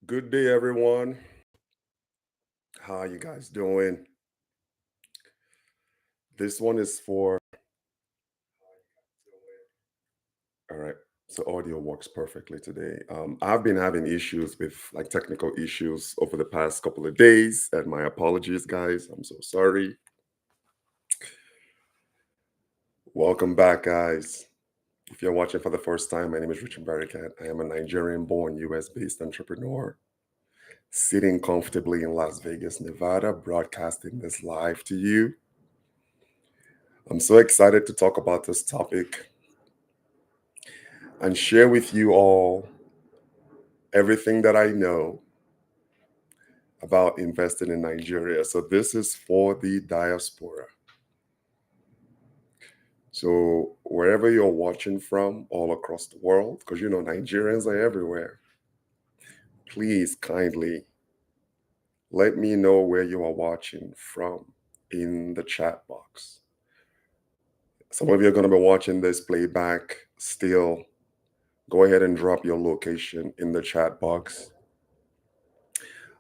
Good day, everyone. How you guys doing? This one is for all right. So audio works perfectly today. I've been having issues with like technical issues over the past couple of days, and my apologies, guys. I'm so sorry. Welcome back, guys. If you're watching for the first time, my name is Richard Barakat. I am a Nigerian-born, US-based entrepreneur, sitting comfortably in Las Vegas, Nevada, broadcasting this live to you. I'm so excited to talk about this topic and share with you all everything that I know about investing in Nigeria. So, this is for the diaspora. So, wherever you're watching from, all across the world, because Nigerians are everywhere, please kindly let me know where you are watching from in the chat box. Some of you are going to be watching this playback still. Go ahead and drop your location in the chat box.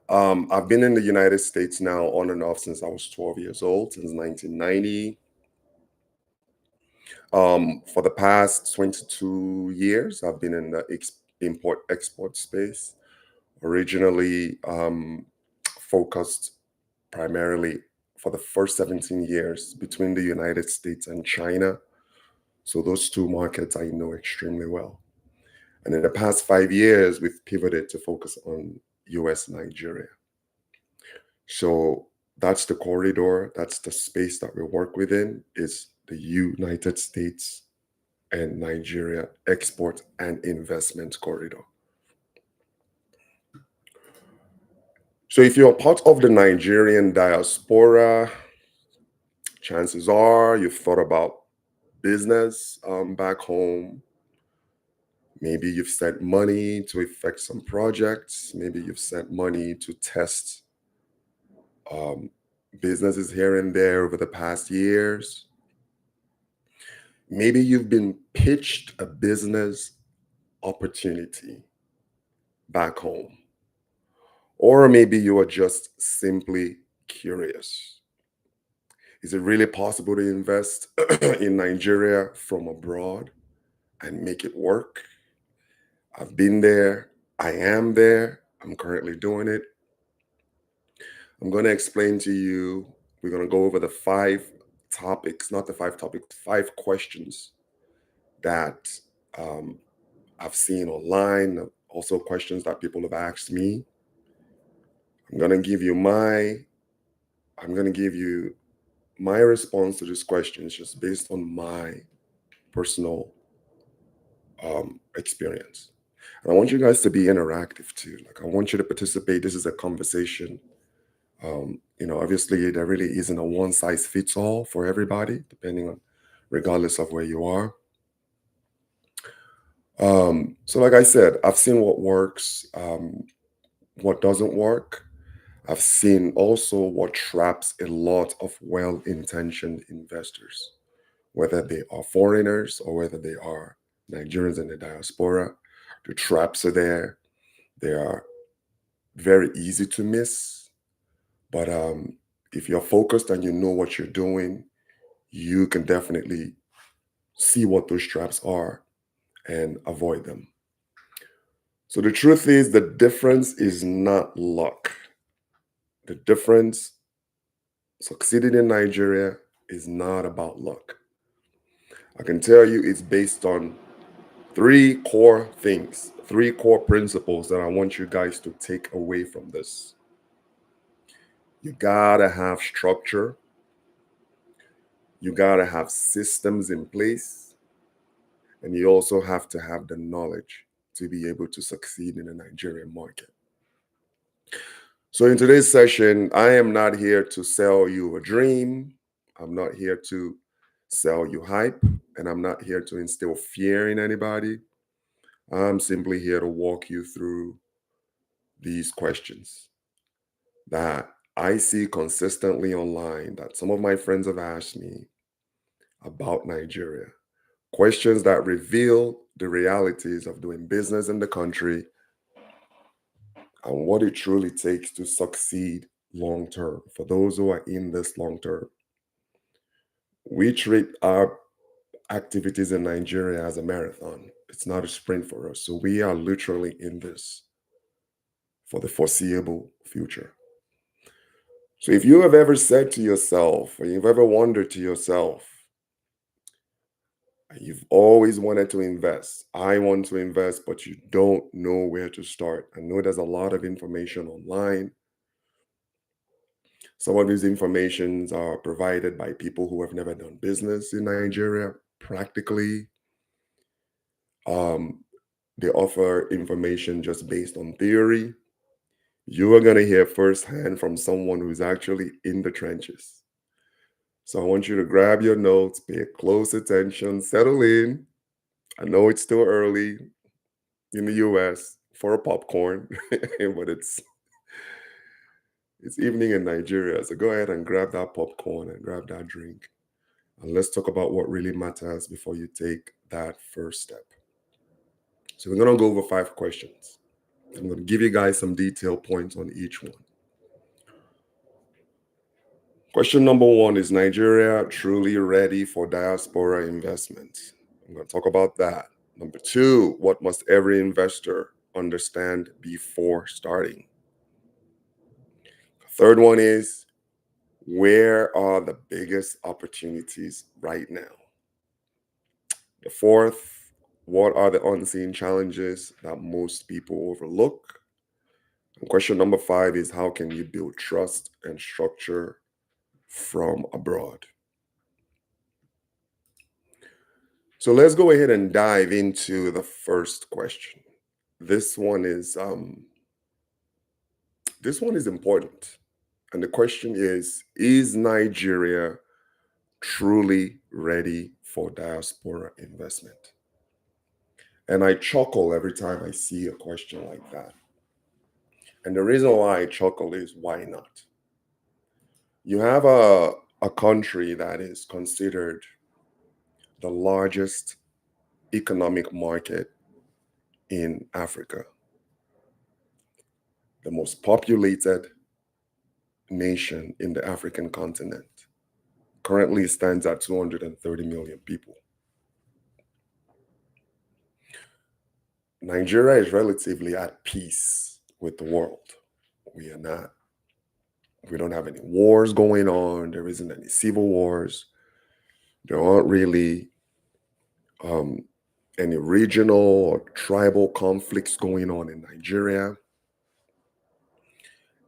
I've been in the United States now on and off since I was 12 years old, since 1990. For the past 22 years, I've been in the import-export space, originally focused primarily for the first 17 years between the United States and China. So those two markets I know extremely well. And in the past 5 years, we've pivoted to focus on US Nigeria. So that's the corridor, that's the space that we work within, is the United States and Nigeria export and investment corridor. So if you're part of the Nigerian diaspora, chances are you've thought about business back home. Maybe you've sent money to effect some projects. Maybe you've sent money to test businesses here and there over the past years. Maybe you've been pitched a business opportunity back home. Or maybe you are just simply curious. Is it really possible to invest in Nigeria from abroad and make it work? I've been there. I am there. I'm currently doing it. I'm going to explain to you. We're going to go over the five topics, not the five topics, five questions that I've seen online, also questions that people have asked me. I'm going to give you my response to these questions just based on my personal experience. And I want you guys to be interactive too. Like, I want you to participate. This is a conversation. Obviously, there really isn't a one size fits all for everybody, regardless of where you are. So, like I said, I've seen what works, what doesn't work. I've seen also what traps a lot of well-intentioned investors, whether they are foreigners or whether they are Nigerians in the diaspora. The traps are there. They are very easy to miss. But if you're focused and you know what you're doing, you can definitely see what those traps are and avoid them. So the truth is, the difference is not luck. The difference, succeeding in Nigeria, is not about luck. I can tell you it's based on three core things, three core principles that I want you guys to take away from this. You gotta have structure. You gotta have systems in place. And you also have to have the knowledge to be able to succeed in the Nigerian market. So in today's session, I am not here to sell you a dream. I'm not here to sell you hype, and I'm not here to instill fear in anybody. I'm simply here to walk you through these questions that I see consistently online that some of my friends have asked me about Nigeria. Questions that reveal the realities of doing business in the country and what it truly takes to succeed long term. For those who are in this long term, we treat our activities in Nigeria as a marathon. It's not a sprint for us. So we are literally in this for the foreseeable future. So if you have ever said to yourself, or you've ever wondered to yourself, you've always wanted to invest, I want to invest, but you don't know where to start. I know there's a lot of information online. Some of these informations are provided by people who have never done business in Nigeria practically. Um, they offer information just based on theory. You are going to hear firsthand from someone who's actually in the trenches. So I want you to grab your notes, pay close attention, settle in. I know it's still early in the US for a popcorn, but it's evening in Nigeria. So go ahead and grab that popcorn and grab that drink. And let's talk about what really matters before you take that first step. So we're going to go over 5 questions. I'm going to give you guys some detailed points on each one. Question number 1, is Nigeria truly ready for diaspora investment? I'm going to talk about that. Number 2, what must every investor understand before starting? The third one is, where are the biggest opportunities right now? The fourth, what are the unseen challenges that most people overlook? And question number 5 is, how can you build trust and structure from abroad? So let's go ahead and dive into the first question. This one is important. And the question is Nigeria truly ready for diaspora investment? And I chuckle every time I see a question like that. And the reason why I chuckle is, why not? You have a country that is considered the largest economic market in Africa, the most populated nation in the African continent. Currently stands at 230 million people. Nigeria is relatively at peace with the world. We are not. We don't have any wars going on. There isn't any civil wars. There aren't really any regional or tribal conflicts going on in Nigeria.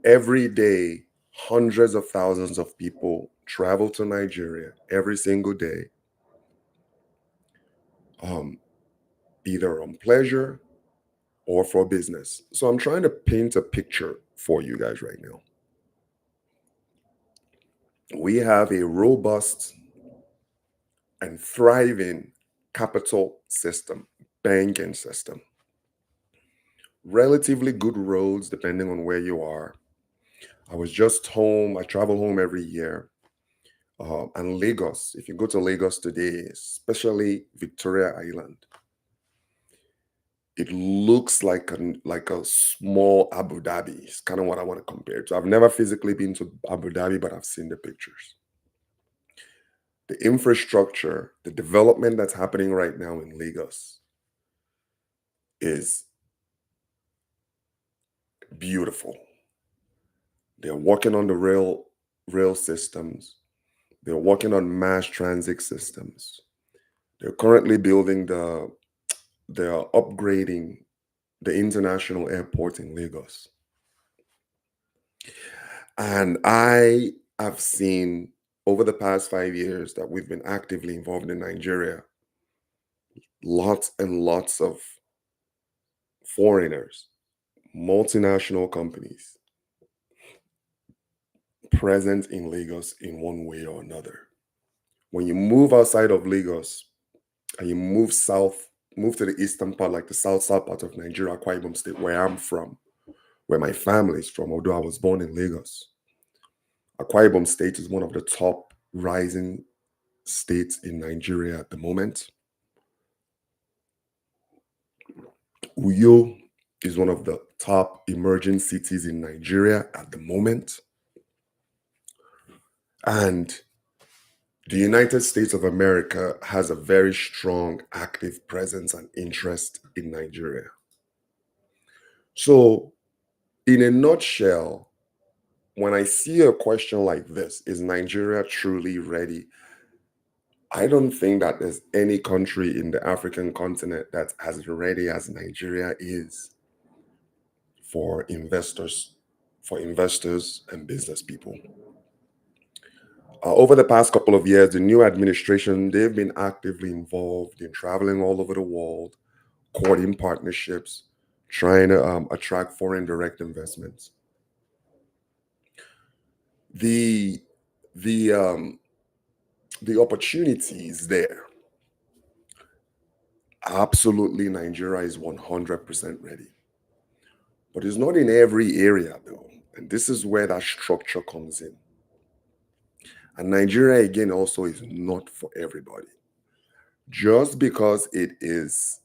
Every day, hundreds of thousands of people travel to Nigeria every single day, either on pleasure or for business. So I'm trying to paint a picture for you guys right now. We have a robust and thriving capital system, banking system, relatively good roads depending on where you are. I was just home. I travel home every year. And Lagos, if you go to Lagos today, especially Victoria Island, it looks like a small Abu Dhabi. It's kind of what I want to compare to. I've never physically been to Abu Dhabi, but I've seen the pictures. The infrastructure, the development that's happening right now in Lagos is beautiful. They're working on the rail systems. They're working on mass transit systems. They're currently building they're upgrading the international airport in Lagos. And I have seen over the past 5 years that we've been actively involved in Nigeria, lots and lots of foreigners, multinational companies present in Lagos in one way or another. When you move outside of Lagos and you move south, move to the eastern part, like the south part of Nigeria, Akwa Ibom State, where I'm from, where my family is from, although I was born in Lagos. Akwa Ibom State is one of the top rising states in Nigeria at the moment. Uyo is one of the top emerging cities in Nigeria at the moment. And the United States of America has a very strong, active presence and interest in Nigeria. So, in a nutshell, when I see a question like this, is Nigeria truly ready? I don't think that there's any country in the African continent that's as ready as Nigeria is for investors, and business people. Over the past couple of years, the new administration, they've been actively involved in traveling all over the world, courting partnerships, trying to attract foreign direct investments. The the um, the opportunity is there. Absolutely, Nigeria is 100% ready, but it's not in every area though, and this is where that structure comes in. And Nigeria again also is not for everybody. Just because it is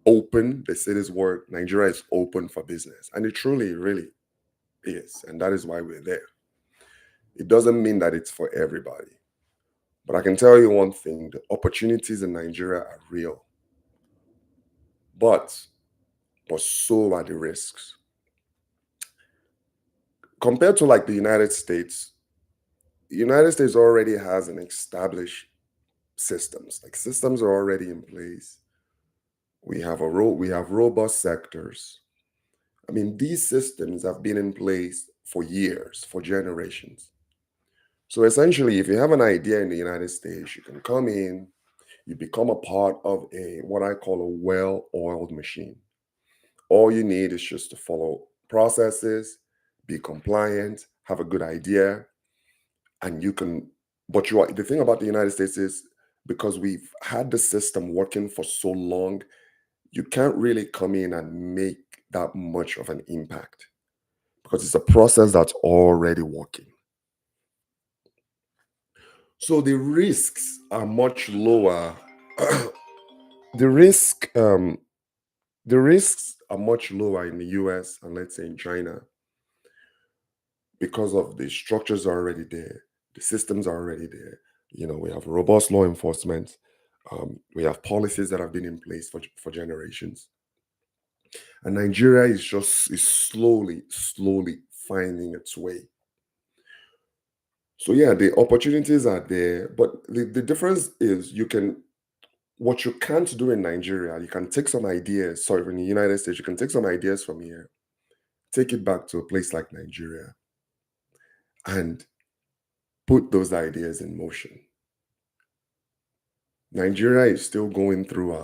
open, they say this word, Nigeria is open for business, and it truly, really is, and that is why we're there. It doesn't mean that it's for everybody. But I can tell you one thing, the opportunities in Nigeria are real, but so are the risks. Compared to like the United States already has an established systems. Like systems are already in place. We have robust sectors. I mean, these systems have been in place for years, for generations. So essentially, if you have an idea in the United States, you can come in, you become a part of a what I call a well-oiled machine. All you need is just to follow processes, be compliant, have a good idea, and you can. But the thing about the United States is because we've had the system working for so long, you can't really come in and make that much of an impact because it's a process that's already working. So the risks are much lower. the risk the risks are much lower in the US and let's say in China because of the structures are already there, the systems are already there. You know, we have robust law enforcement. We have policies that have been in place for generations. And Nigeria is slowly finding its way. So yeah, the opportunities are there, but the difference is what you can't do in Nigeria, you can take some ideas, sorry, in the United States, you can take some ideas from here, take it back to a place like Nigeria, and put those ideas in motion. Nigeria is still going through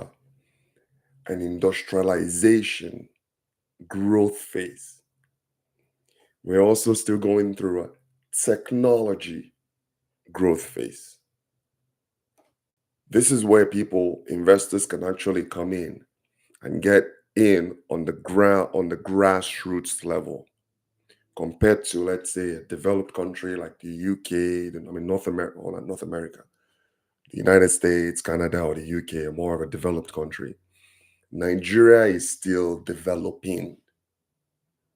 an industrialization growth phase. We're also still going through a technology growth phase. This is where investors can actually come in and get in on the ground, on the grassroots level, compared to, let's say, a developed country like the UK, North America, or not North America, the United States, Canada, or the UK are more of a developed country. Nigeria is still developing.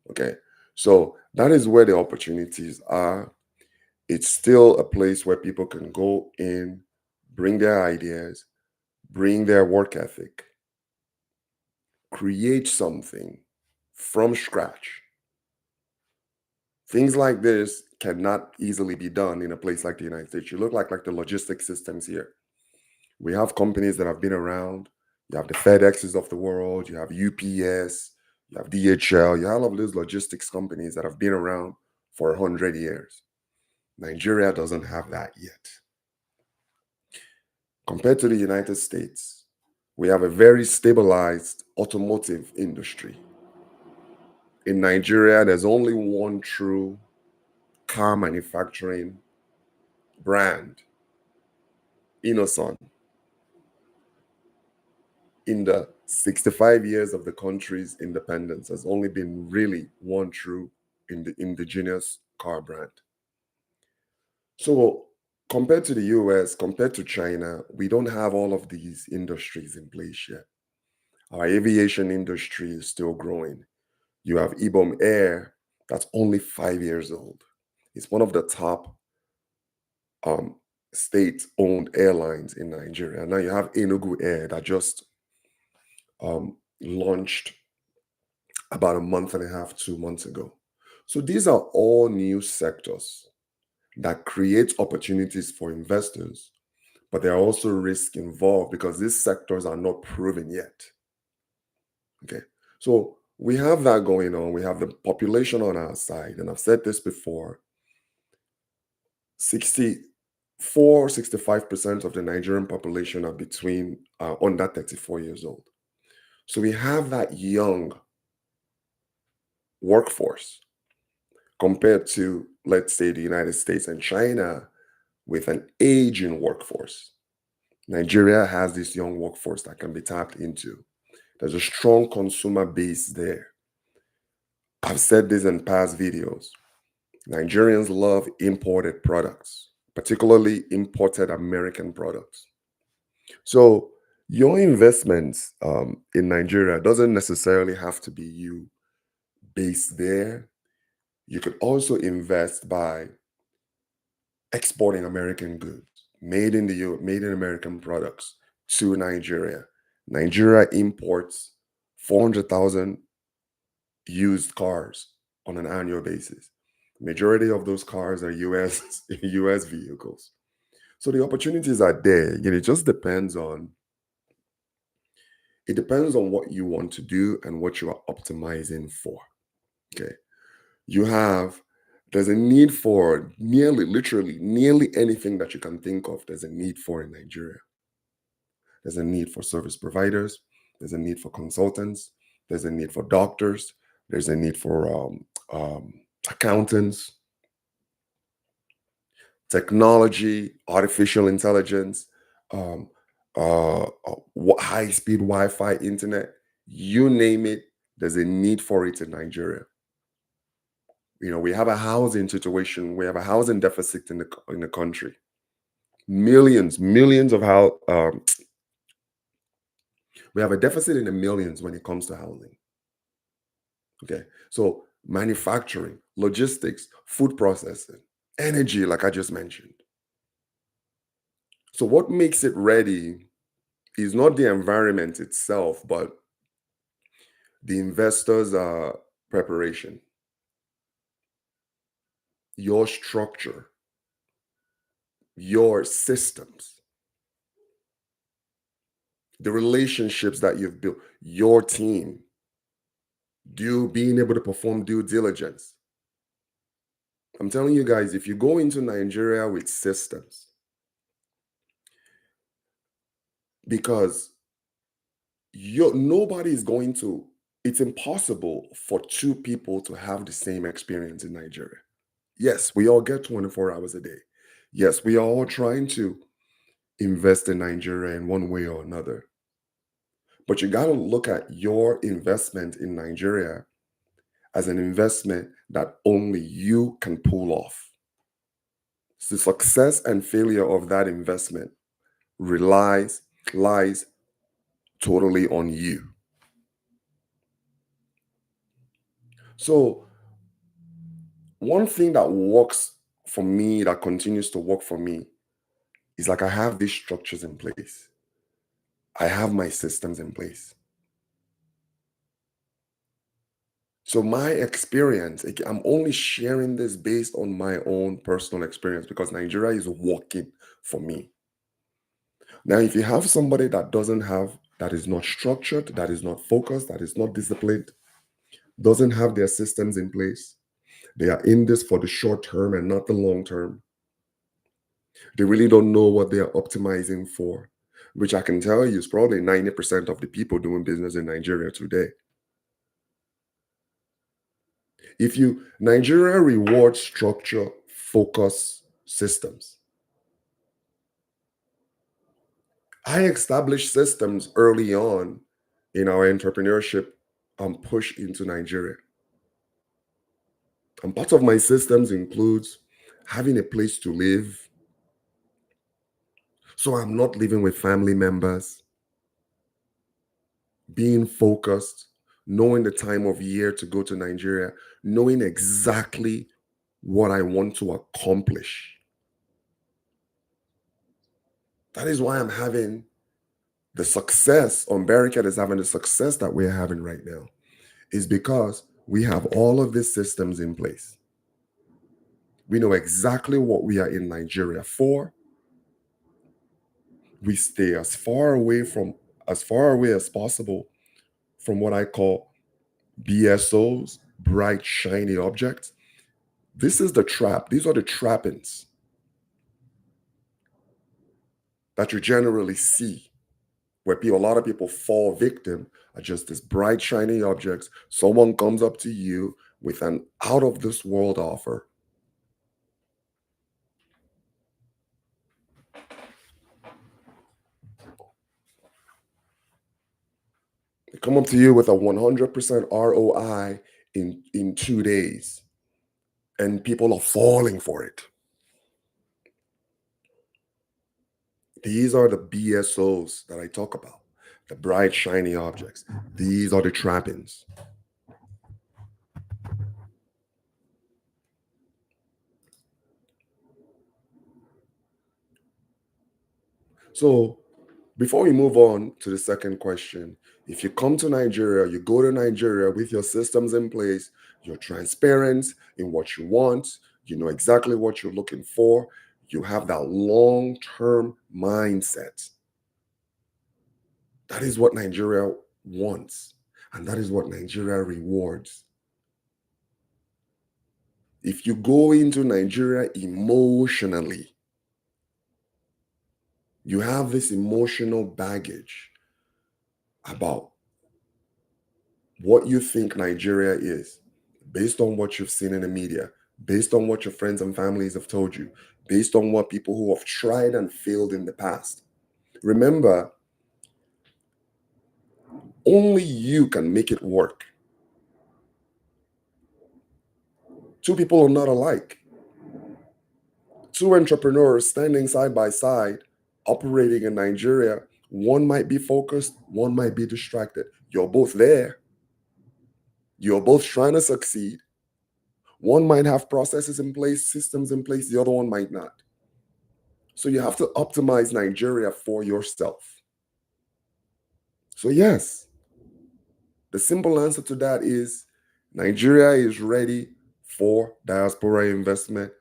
Okay. So that is where the opportunities are. It's still a place where people can go in, bring their ideas, bring their work ethic, create something from scratch. Things like this cannot easily be done in a place like the United States. You look like the logistics systems here. We have companies that have been around. You have the FedExes of the world. You have UPS. You have DHL. You have all of those logistics companies that have been around for 100 years. Nigeria doesn't have that yet. Compared to the United States, we have a very stabilized automotive industry. In Nigeria, there's only one true car manufacturing brand, Inoson. In the 65 years of the country's independence, there's only been really one true indigenous car brand. So compared to the US, compared to China, we don't have all of these industries in place yet. Our aviation industry is still growing. You have Ibom Air, that's only 5 years old. It's one of the top um, state-owned airlines in Nigeria. Now you have Enugu Air that just launched about a month and a half, 2 months ago. So these are all new sectors that create opportunities for investors, but there are also risks involved because these sectors are not proven yet. Okay. So we have that going on. We have the population on our side. And I've said this before, 65% of the Nigerian population are between under 34 years old. So we have that young workforce compared to, let's say, the United States and China with an aging workforce. Nigeria has this young workforce that can be tapped into. There's a strong consumer base there. I've said this in past videos. Nigerians love imported products, particularly imported American products. So your investments in Nigeria doesn't necessarily have to be you based there. You could also invest by exporting American goods, made in American products to Nigeria. Nigeria imports 400,000 used cars on an annual basis. Majority of those cars are US US vehicles. So the opportunities are there. It just depends on what you want to do and what you are optimizing for. Okay. You have there's a need for nearly anything that you can think of. There's a need for in Nigeria. There's a need for service providers. There's a need for consultants. There's a need for doctors. There's a need for accountants, technology, artificial intelligence, um, high-speed Wi-Fi internet. You name it, there's a need for it in Nigeria. We have a housing situation. We have a housing deficit in the country. Millions of how we have a deficit in the millions when it comes to housing. Okay, so manufacturing, logistics, food processing, energy, like I just mentioned. So what makes it ready is not the environment itself, but the investors' preparation, your structure, your systems, the relationships that you've built, your team, being able to perform due diligence. I'm telling you guys, if you go into Nigeria with systems, because nobody is going to, it's impossible for two people to have the same experience in Nigeria. Yes, we all get 24 hours a day. Yes, we are all trying to invest in Nigeria in one way or another. But you got to look at your investment in Nigeria as an investment that only you can pull off. The success and failure of that investment lies totally on you. So one thing that works for me, that continues to work for me, is like I have these structures in place. I have my systems in place. So my experience, I'm only sharing this based on my own personal experience because Nigeria is working for me. Now, if you have somebody that is not structured, that is not focused, that is not disciplined, doesn't have their systems in place, they are in this for the short term and not the long term. They really don't know what they are optimizing for, which I can tell you is probably 90% of the people doing business in Nigeria today. Nigeria rewards structure, focus, systems. I established systems early on in our entrepreneurship push into Nigeria. And part of my systems includes having a place to live. So I'm not living with family members. being focused, knowing the time of year to go to Nigeria, knowing exactly what I want to accomplish. That is why I'm having the success, Barricade is having the success that we're having right now, is because we have all of these systems in place. We know exactly what we are in Nigeria for. We stay as far away as possible from what I call BSOs, bright, shiny objects. This is the trap. These are the trappings that you generally see where a lot of people fall victim are just these bright, shiny objects. Someone comes up to you with an out of this world offer. They come up to you with a 100% ROI in 2 days, and people are falling for it. These are the BSOs that I talk about, the bright, shiny objects. These are the trappings. So, before we move on to the second question, if you come to Nigeria, you go to Nigeria with your systems in place, you're transparent in what you want, you know exactly what you're looking for, you have that long term mindset. That is what Nigeria wants, and that is what Nigeria rewards. If you go into Nigeria emotionally, you have this emotional baggage about what you think Nigeria is, based on what you've seen in the media, based on what your friends and families have told you, based on what people who have tried and failed in the past. Remember, only you can make it work. Two people are not alike. Two entrepreneurs standing side by side, operating in Nigeria, one might be focused, one might be distracted. You're both there. You're both trying to succeed. One might have processes in place, systems in place, the other one might not. So you have to optimize Nigeria for yourself. So, yes, the simple answer to that is Nigeria is ready for diaspora investment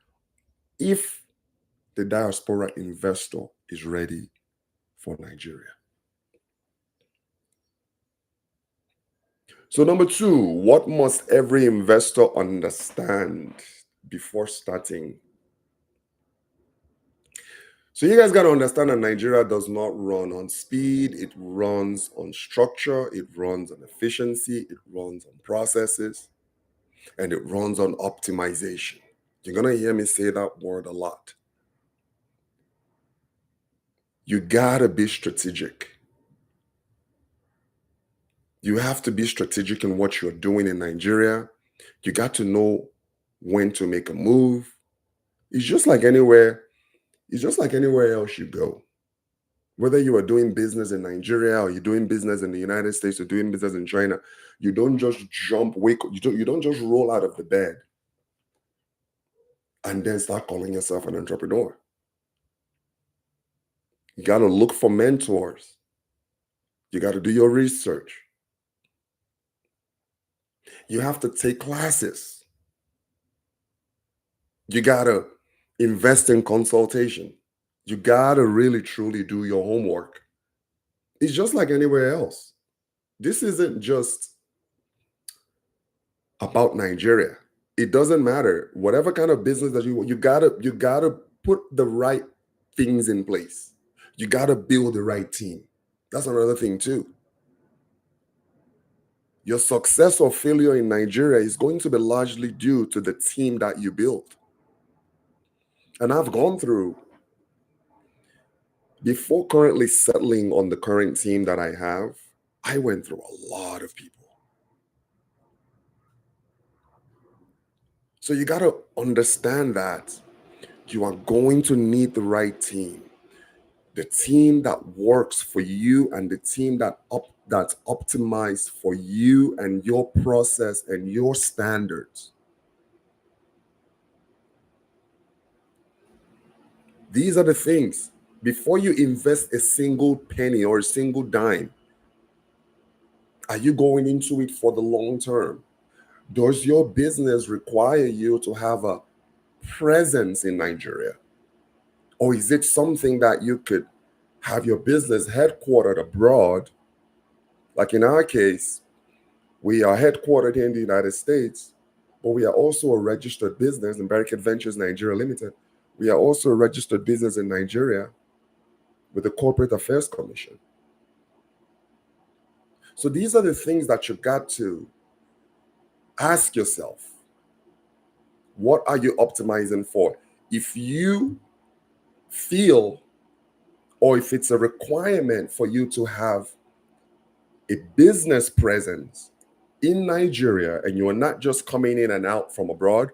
if the diaspora investor is ready for Nigeria. So, number two, what must every investor understand before starting? So, you guys got to understand that Nigeria does not run on speed, it runs on structure, it runs on efficiency, it runs on processes, and it runs on optimization. You're going to hear me say that word a lot. You got to be strategic. You have to be strategic in what you're doing in Nigeria. You got to know when to make a move. It's just like anywhere, it's just like anywhere else you go. Whether you are doing business in Nigeria or you're doing business in the United States or doing business in China, you don't just you don't just roll out of the bed and then start calling yourself an entrepreneur. You got to look for mentors. You got to do your research. You have to take classes. You got to invest in consultation. You got to really truly do your homework. It's just like anywhere else. This isn't just about Nigeria. It doesn't matter. Whatever kind of business that you gotta put the right things in place. You gotta build the right team. That's another thing too. Your success or failure in Nigeria is going to be largely due to the team that you built. And I've gone through, before currently settling on the current team that I have, I went through a lot of people. So you got to understand that you are going to need the right team. the team that works for you and the team that's optimized for you and your process and your standards. These are the things. Before you invest a single penny or a single dime, are you going into it for the long term? Does your business require you to have a presence in Nigeria? Or is it something that you could have your business headquartered abroad? Like in our case, we are headquartered here in the United States, but we are also a registered business in Barricade Ventures Nigeria Limited. We are also a registered business in Nigeria with the Corporate Affairs Commission. So these are the things that you got to ask yourself. What are you optimizing for? If you feel, or if it's a requirement for you to have a business presence in Nigeria and you are not just coming in and out from abroad,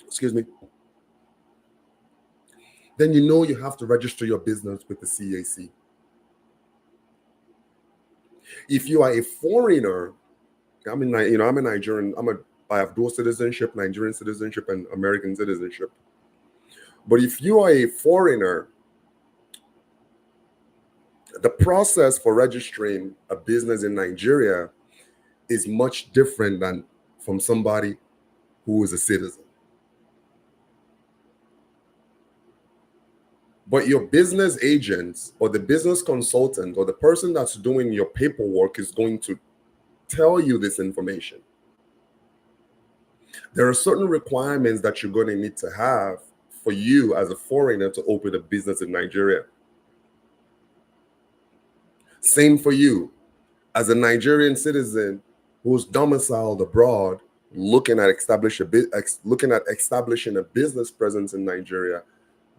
excuse me, then you know you have to register your business with the CAC. If you are a foreigner, I'm a Nigerian, I have dual citizenship, Nigerian citizenship and American citizenship. But if you are a foreigner, the process for registering a business in Nigeria is much different than from somebody who is a citizen. But your business agent or the business consultant or the person that's doing your paperwork is going to tell you this information. There are certain requirements that you're going to need to have for you as a foreigner to open a business in Nigeria. Same for you as a Nigerian citizen who's domiciled abroad, looking at establishing a business presence in Nigeria.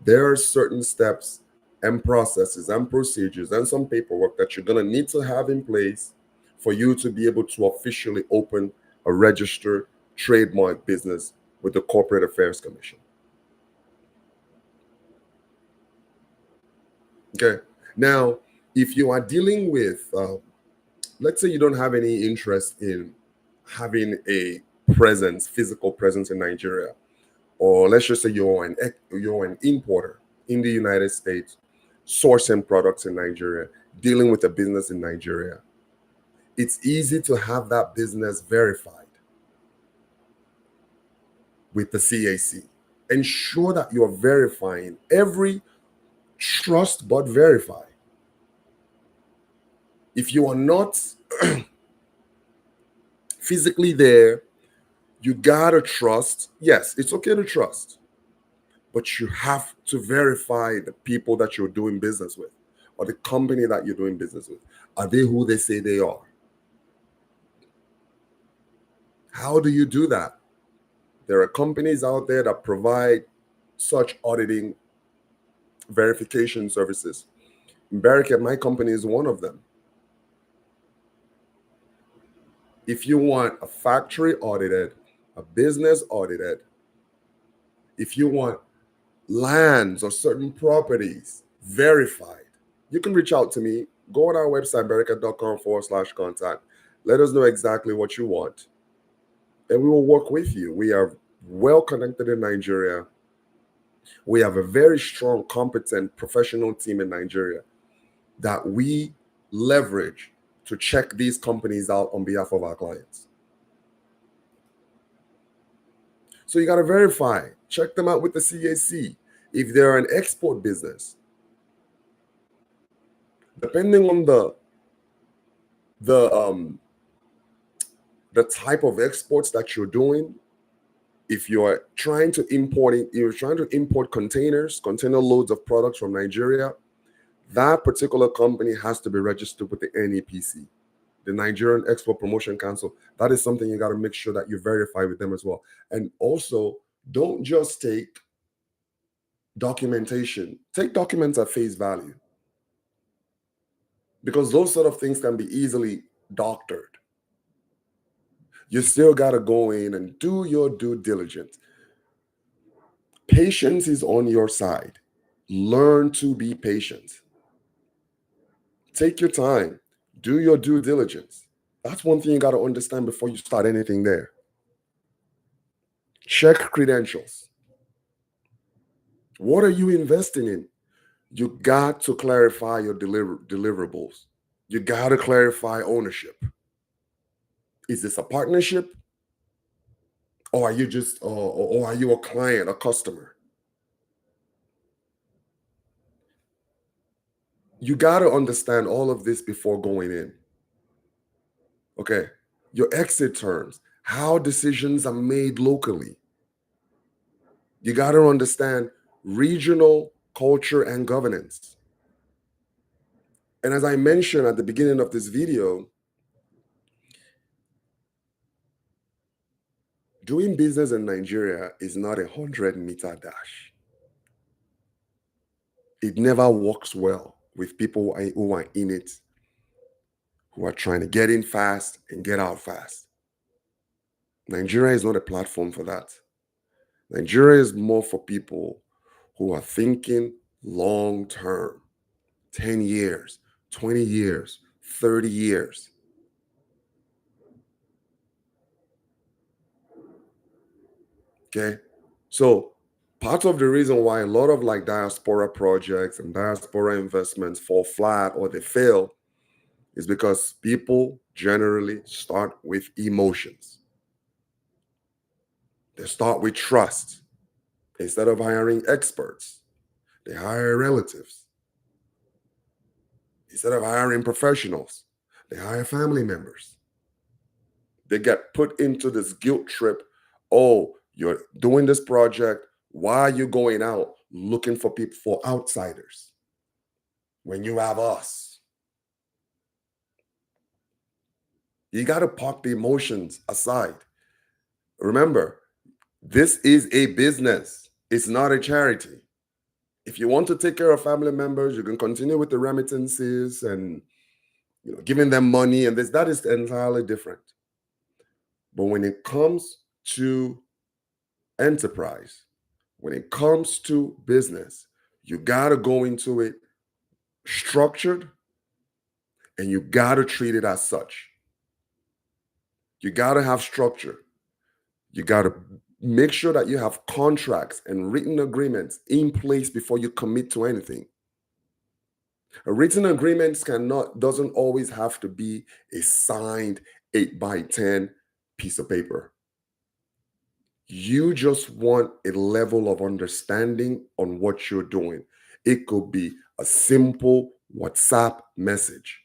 There are certain steps and processes and procedures and some paperwork that you're going to need to have in place for you to be able to officially open a registered trademark business with the Corporate Affairs Commission. Okay. Now, if you are dealing with, let's say you don't have any interest in having a physical presence in Nigeria, or let's just say you're an importer in the United States, sourcing products in Nigeria, dealing with a business in Nigeria, it's easy to have that business verified with the CAC. Ensure that you're verifying every trust but verify. If you are not physically there, you gotta trust. Yes, it's okay to trust, but you have to verify the people that you're doing business with or the company that you're doing business with. Are they who they say they are? How do you do that? There are companies out there that provide such auditing verification services. Barricade, my company, is one of them. If you want a factory audited, a business audited, if you want lands or certain properties verified, you can reach out to me. Go on our website, barricade.com/contact. Let us know exactly what you want, and we will work with you. We are well connected in Nigeria. We have a very strong, competent, professional team in Nigeria that we leverage to check these companies out on behalf of our clients. So you got to verify, check them out with the CAC. If they're an export business, depending on the type of exports that you're doing, if you're trying to import container loads of products from Nigeria, that particular company has to be registered with the NEPC, the Nigerian Export Promotion Council. That is something you got to make sure that you verify with them as well. And also, don't just take documentation. Take documents at face value, because those sort of things can be easily doctored. You still got to go in and do your due diligence. Patience is on your side. Learn to be patient. Take your time. Do your due diligence. That's one thing you got to understand before you start anything there. Check credentials. What are you investing in? You got to clarify your deliverables. You got to clarify ownership. Is this a partnership? Or are you just, or are you a client, a customer? You got to understand all of this before going in. Okay. Your exit terms, how decisions are made locally. You got to understand regional culture and governance. And as I mentioned at the beginning of this video, doing business in Nigeria is not a 100-meter dash. It never works well with people who are in it, who are trying to get in fast and get out fast. Nigeria is not a platform for that. Nigeria is more for people who are thinking long term, 10 years, 20 years, 30 years. Okay. So part of the reason why a lot of like diaspora projects and diaspora investments fall flat or they fail is because people generally start with emotions. They start with trust. Instead of hiring experts, they hire relatives. Instead of hiring professionals, they hire family members. They get put into this guilt trip. Oh, you're doing this project. Why are you going out looking for people, for outsiders, when you have us? You got to park the emotions aside. Remember, this is a business. It's not a charity. If you want to take care of family members, you can continue with the remittances and giving them money, and that is entirely different. But when it comes to enterprise, when it comes to business, you got to go into it structured and you got to treat it as such. You got to have structure. You got to make sure that you have contracts and written agreements in place before you commit to anything. A written agreement doesn't always have to be a signed 8 by 10 piece of paper. You just want a level of understanding on what you're doing. It could be a simple WhatsApp message.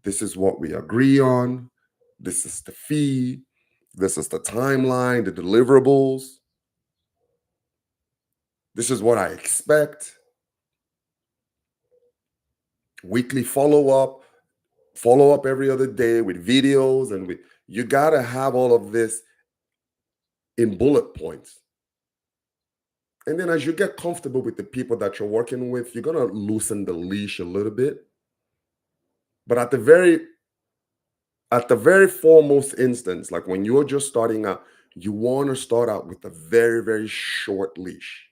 This is what we agree on. This is the fee. This is the timeline, the deliverables. This is what I expect. Weekly follow up every other day with videos you got to have all of this in bullet points. And then as you get comfortable with the people that you're working with, you're going to loosen the leash a little bit. But at the very foremost instance, like when you're just starting out, you want to start out with a very, very short leash.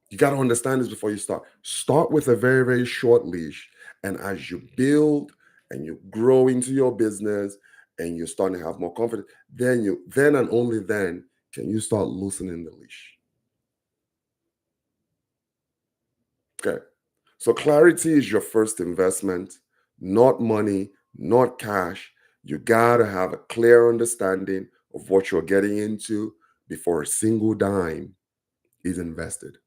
You got to understand this before you start. Start with a very, very short leash. And as you build and you grow into your business and you're starting to have more confidence, then and only then can you start loosening the leash. Okay. So clarity is your first investment, not money, not cash. You got to have a clear understanding of what you're getting into before a single dime is invested.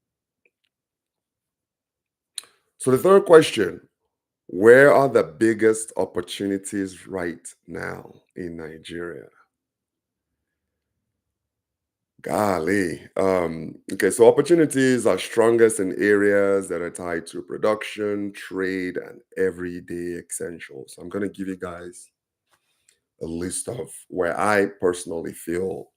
So the third question, where are the biggest opportunities right now in Nigeria? Golly. Okay, so opportunities are strongest in areas that are tied to production, trade, and everyday essentials. I'm going to give you guys a list of where I personally feel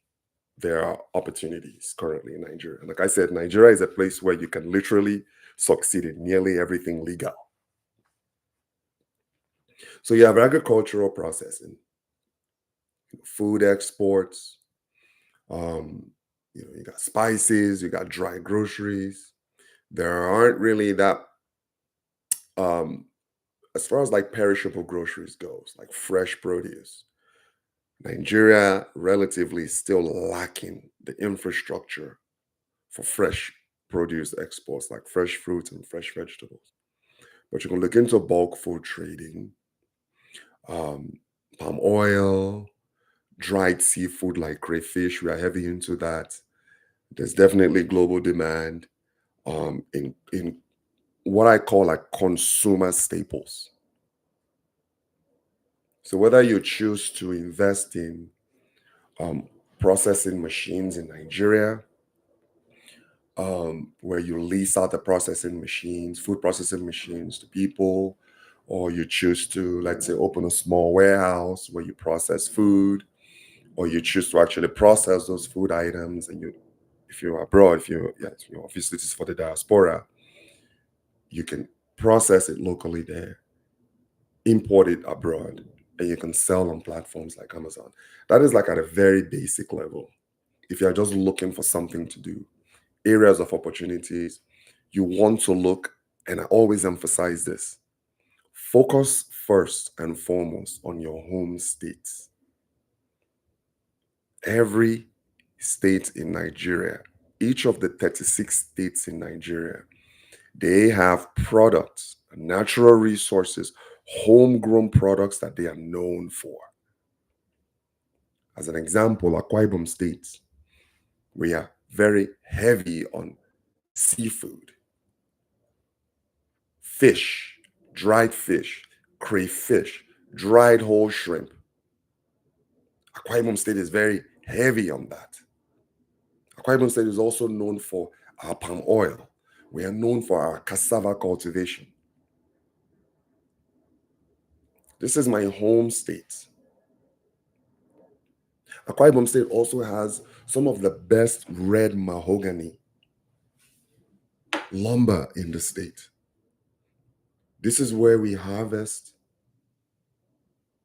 there are opportunities currently in Nigeria. Like I said, Nigeria is a place where you can literally succeed in nearly everything legal. So you have agricultural processing, food exports, um, You got spices, you got dry groceries. There aren't really that um as far as like perishable groceries goes, like fresh produce. Nigeria relatively still lacking the infrastructure for fresh produce exports, like fresh fruits and fresh vegetables. But you can look into bulk food trading, um, palm oil, dried seafood like crayfish. We are heavy into that. There's definitely global demand in what I call like consumer staples. So whether you choose to invest in um, processing machines in Nigeria, where you lease out the processing machines, food processing machines to people, or you choose to, let's say, open a small warehouse where you process food, or you choose to actually process those food items, and if you're abroad, if you're, yes, obviously this is for the diaspora, you can process it locally there, import it abroad, and you can sell on platforms like Amazon. That is like at a very basic level. If you're just looking for something to do, areas of opportunities, you want to look, and I always emphasize this, focus first and foremost on your home states. Every state in Nigeria, each of the 36 states in Nigeria, they have products, natural resources, homegrown products that they are known for. As an example, Akwa Ibom State, we are very heavy on seafood, fish, dried fish, crayfish, dried whole shrimp. Akwa Ibom State is very heavy on that. Akwa Ibom State is also known for our palm oil. We are known for our cassava cultivation. This is my home state. Akwa Ibom State also has some of the best red mahogany lumber in the state. This is where we harvest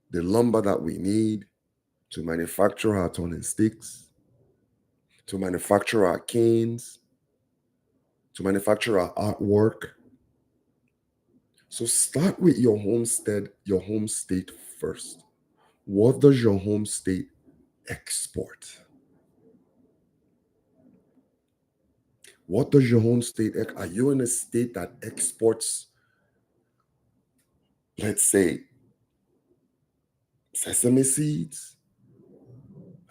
the lumber that we need to manufacture our turning sticks, to manufacture our canes, to manufacture our artwork. So start with your homestead, your home state first. What does your home state export? What does your home state, are you in a state that exports, let's say, sesame seeds?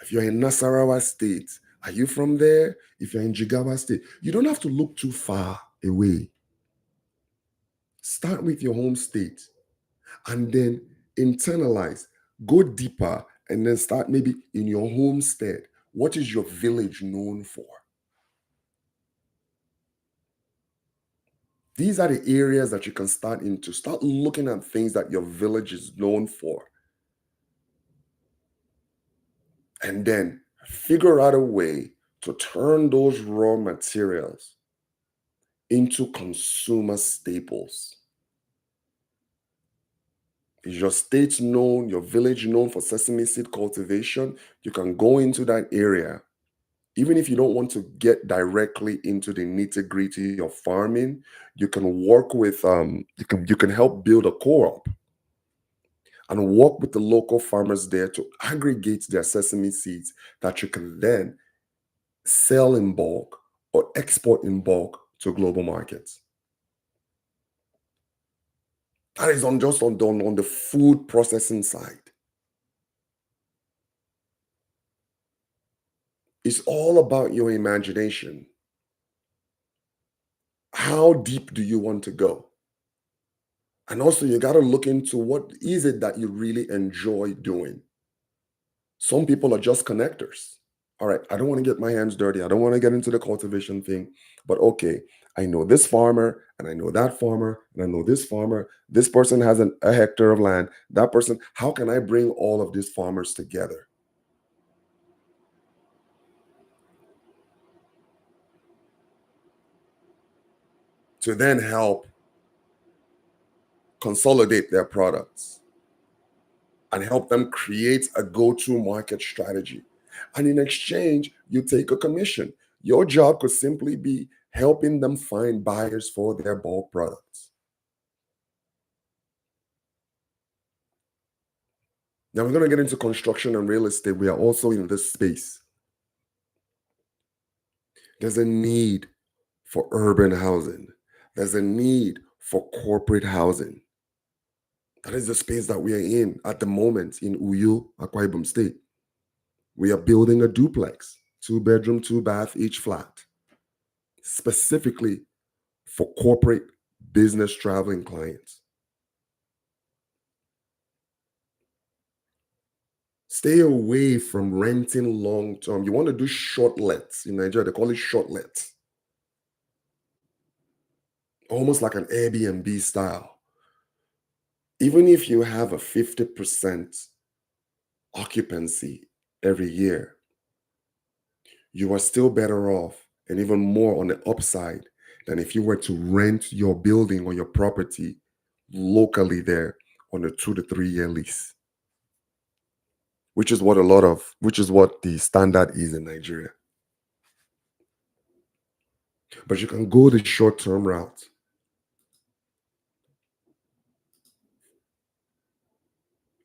If you're in Nasarawa State, are you from there? If you're in Jigawa State, you don't have to look too far away. Start with your home state and then internalize, go deeper, and then start maybe in your homestead. What is your village known for? These are the areas that you can start into. Start looking at things that your village is known for, and then figure out a way to turn those raw materials into consumer staples. Is your state known, your village known for sesame seed cultivation? You can go into that area. Even if you don't want to get directly into the nitty-gritty of farming, you can work with you can help build a co-op and work with the local farmers there to aggregate their sesame seeds that you can then sell in bulk or export in bulk to global markets. That is on just on the food processing side. It's all about your imagination. How deep do you want to go? And also, you got to look into what is it that you really enjoy doing. Some people are just connectors. All right, I don't want to get my hands dirty. I don't want to get into the cultivation thing. But okay, I know this farmer and I know that farmer and I know this farmer. This person has a hectare of land. That person, how can I bring all of these farmers together to then help consolidate their products and help them create a go to market strategy? And in exchange, you take a commission. Your job could simply be helping them find buyers for their bulk products. Now we're going to get into construction and real estate. We are also in this space. There's a need for urban housing. There's a need for corporate housing. That is the space that we are in at the moment in Uyo, Akwa Ibom State. We are building a duplex, 2 bedroom, 2 bath, each flat, specifically for corporate business traveling clients. Stay away from renting long term. You want to do short lets. In Nigeria, they call it short lets, almost like an Airbnb style. Even if you have a 50% occupancy every year, you are still better off and even more on the upside than if you were to rent your building or your property locally there on a 2 to 3 year lease, which is what the standard is in Nigeria. But you can go the short-term route.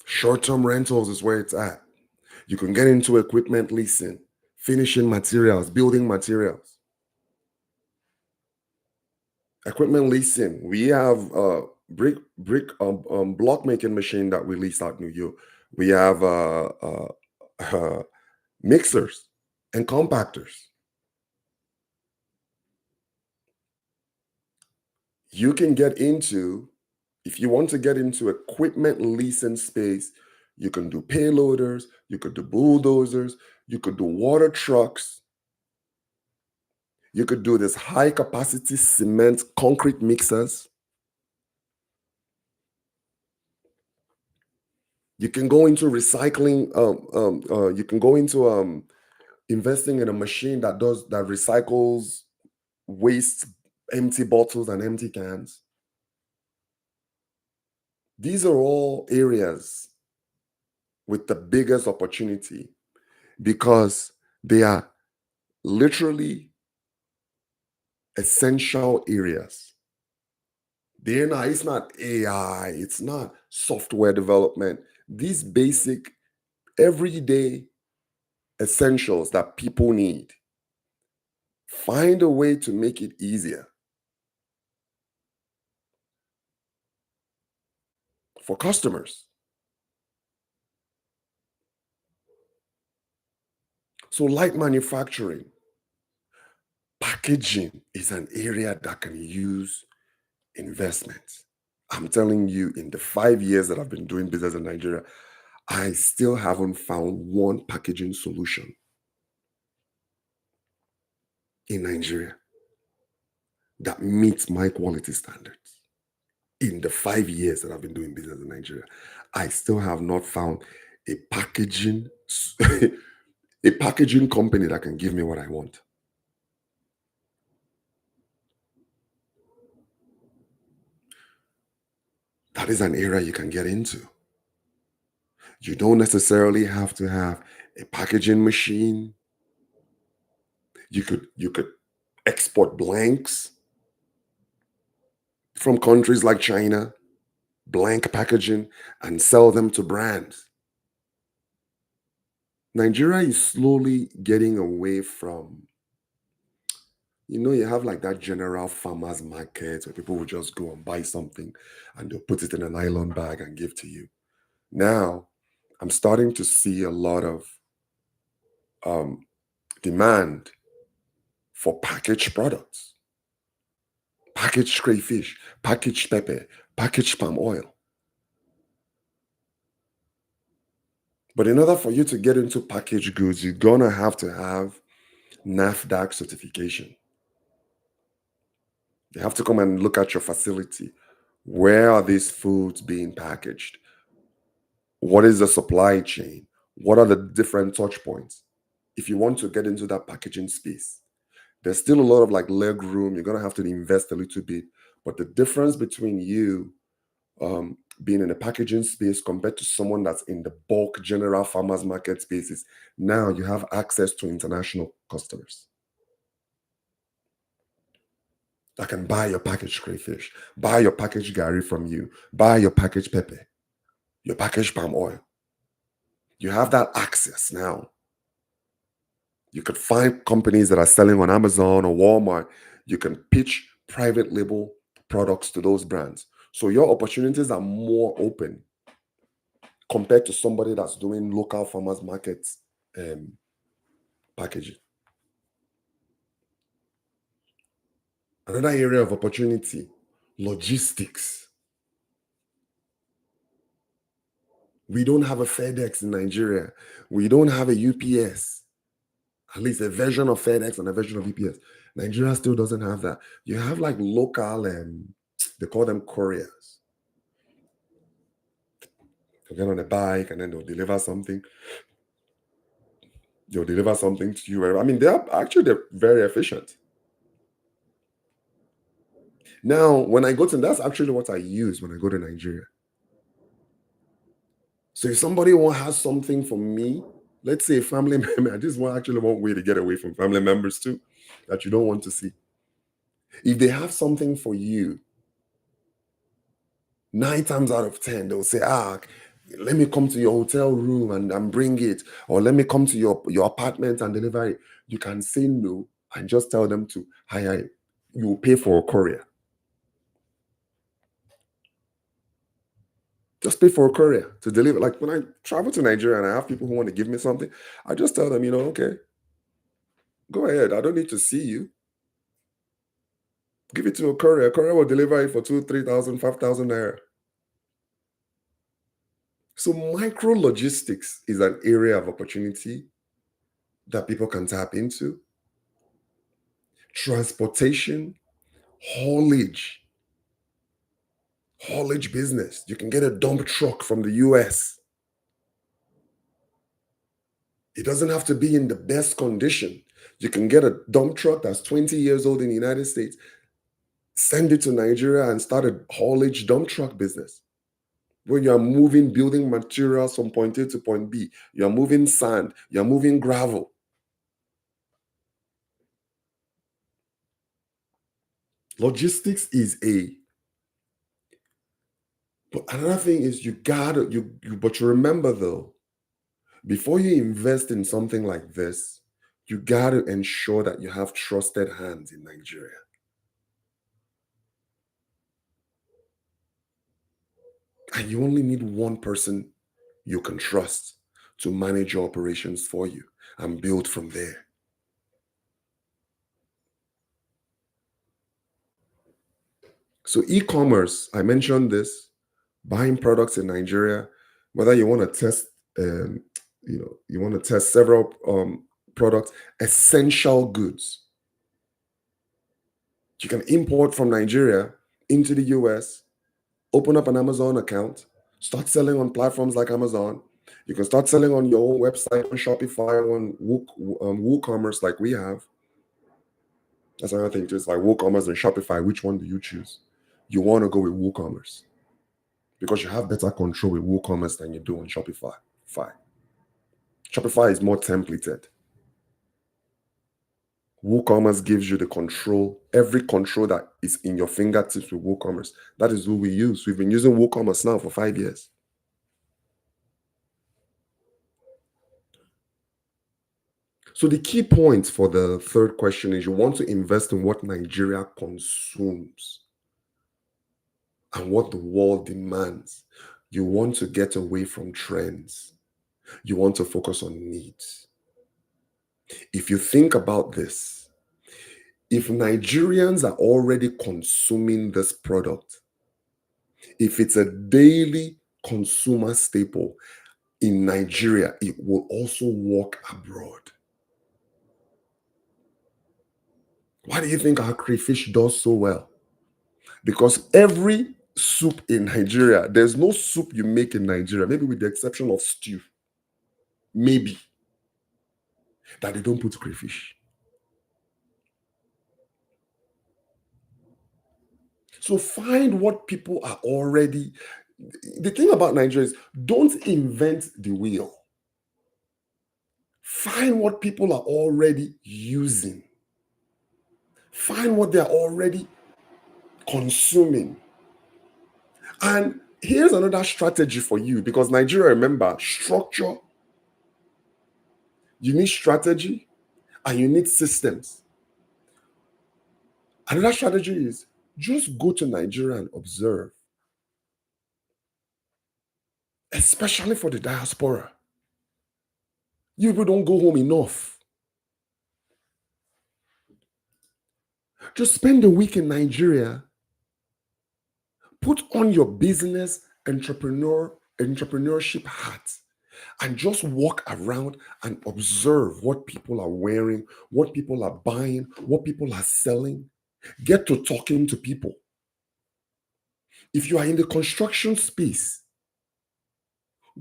Short-term rentals is where it's at. You can get into equipment leasing, finishing materials, building materials. Equipment leasing. We have brick block making machine that we lease out New York. We have mixers and compactors. You can get into, if you want to get into equipment leasing space, you can do payloaders, you could do bulldozers, you could do water trucks, you could do this high capacity cement concrete mixers. You can go into recycling. You can go into investing in a machine that recycles waste, empty bottles and empty cans. These are all areas with the biggest opportunity because they are literally essential areas. It's not AI, it's not software development. These basic, everyday essentials that people need. Find a way to make it easier for customers. So, light manufacturing, packaging is an area that can use investment. I'm telling you, in the 5 years that I've been doing business in Nigeria, I still haven't found one packaging solution in Nigeria that meets my quality standards. In the 5 years that I've been doing business in Nigeria, I still have not found a packaging a packaging company that can give me what I want. That is an area you can get into. You don't necessarily have to have a packaging machine. You could export blanks from countries like China, blank packaging, and sell them to brands. Nigeria is slowly getting away from, you have like that general farmers market where people will just go and buy something and they'll put it in a nylon bag and give to you. Now, I'm starting to see a lot of um, demand for packaged products, packaged crayfish, packaged pepper, packaged palm oil. But in order for you to get into packaged goods, you're gonna have to have NAFDAC certification. You have to come and look at your facility. Where are these foods being packaged? What is the supply chain? What are the different touch points? If you want to get into that packaging space, there's still a lot of like leg room. You're gonna have to invest a little bit. But the difference between you being in the packaging space compared to someone that's in the bulk general farmers market spaces. Now you have access to international customers that can buy your packaged crayfish, buy your packaged gari from you, buy your packaged pepper, your packaged palm oil. You have that access now. You could find companies that are selling on Amazon or Walmart. You can pitch private label products to those brands. So your opportunities are more open compared to somebody that's doing local farmers markets packaging. Another area of opportunity, logistics. We don't have a FedEx in Nigeria. We don't have a UPS, at least a version of FedEx and a version of UPS. Nigeria still doesn't have that. You have like local, they call them couriers. They'll get on a bike and then they'll deliver something. They'll deliver something to you. I mean, they're very efficient. Now, when I go to, that's actually what I use when I go to Nigeria. So if somebody has something for me, let's say a family member, this is actually one way to get away from family members too, that you don't want to see. If they have something for you, 9 times out of 10, they'll say, let me come to your hotel room and bring it, or let me come to your apartment and deliver it. You can say no and just tell them to, you will pay for a courier. Just pay for a courier to deliver. Like when I travel to Nigeria and I have people who want to give me something, I just tell them, okay, go ahead. I don't need to see you. Give it to a courier. A courier will deliver it for 2,000, 3,000, 5,000 naira. So micro logistics is an area of opportunity that people can tap into. Transportation, haulage business. You can get a dump truck from the US. It doesn't have to be in the best condition. You can get a dump truck that's 20 years old in the United States, send it to Nigeria and start a haulage dump truck business where you are moving building materials from point A to point B. You're moving sand, you're moving gravel. Logistics is but another thing is but you remember though, before you invest in something like this, you got to ensure that you have trusted hands in Nigeria. And you only need one person you can trust to manage your operations for you and build from there. So e-commerce, I mentioned this, buying products in Nigeria, whether you want to test, you want to test several products, essential goods. You can import from Nigeria into the US, open up an Amazon account, start selling on platforms like Amazon. You can start selling on your own website, on Shopify, on WooCommerce like we have. That's another thing too. It's like WooCommerce and Shopify. Which one do you choose? You want to go with WooCommerce because you have better control with WooCommerce than you do on Shopify. Shopify is more templated. WooCommerce gives you the control, every control that is in your fingertips with WooCommerce. That is who we use. We've been using WooCommerce now for 5 years. So the key point for the third question is you want to invest in what Nigeria consumes and what the world demands. You want to get away from trends. You want to focus on needs. If you think about this, if Nigerians are already consuming this product, if it's a daily consumer staple in Nigeria, it will also work abroad. Why do you think our crayfish does so well? Because every soup in Nigeria, there's no soup you make in Nigeria, maybe with the exception of stew, maybe, that they don't put crayfish. So find what people are already, The thing about Nigeria is don't invent the wheel. Find what people are already using. Find what they're already consuming. And here's another strategy for you, because Nigeria, remember, structure, you need strategy and you need systems. Another strategy is just go to Nigeria and observe, especially for the diaspora. You people don't go home enough. Just spend a week in Nigeria, put on your business entrepreneurship hat, and just walk around and observe what people are wearing, what people are buying, what people are selling. Get to talking to people. If you are in the construction space,